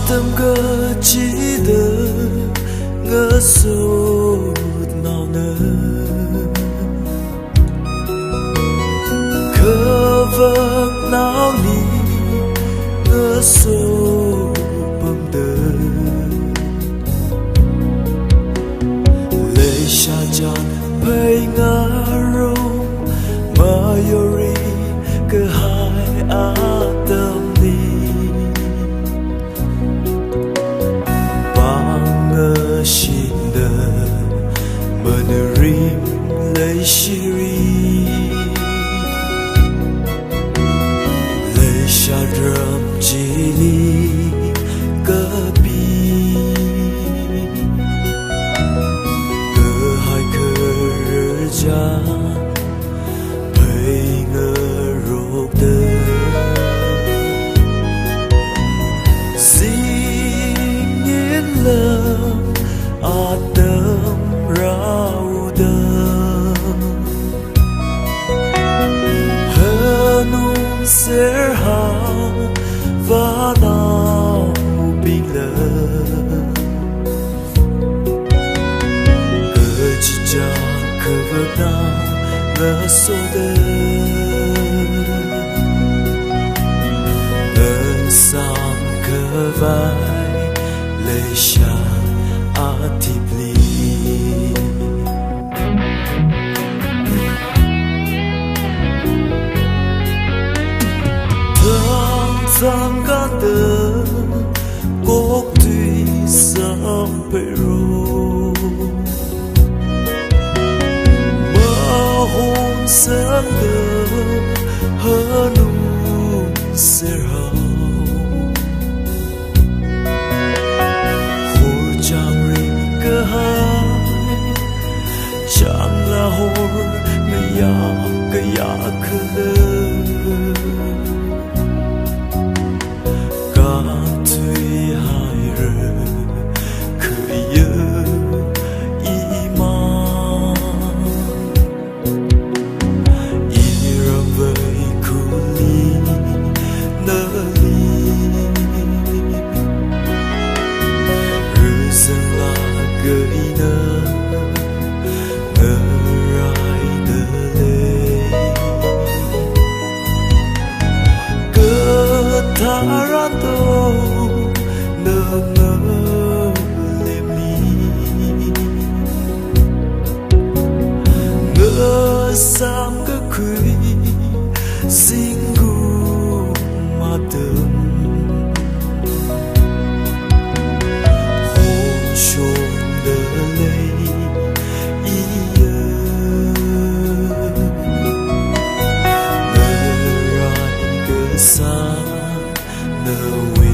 tâm cơ chỉ đỡ ngỡ sâu nào nỡ khờ vâng nào ni ngỡ sâu bầm đờ lệ xa chan bay ngã rong mayori cơ hai á tâm ni Shinda Manerim Leishiri Leishadram Jili Gabi Gehai Kerja Pai ngerok de Sing in love Adam Raudam Hanum Serham Vanau Bila Kejija Kevadam Nasoda Nesam Kevai Leisha Atipli Thang thang ca tơ Cốc tùy sampai ro Mà hôn sáng đơ Hơ nung ser hào Chẳng là hồn cái ya khờ cả tùy hai rờ khởi nhớ iman iram với kuli nơ ly rồi dần là gợi nơ Tarando nơ ngơ lem li ngơ sam cơ khuy singu ma đơm hôn chôn đơ lây ia ngơ rai cơ sa no way.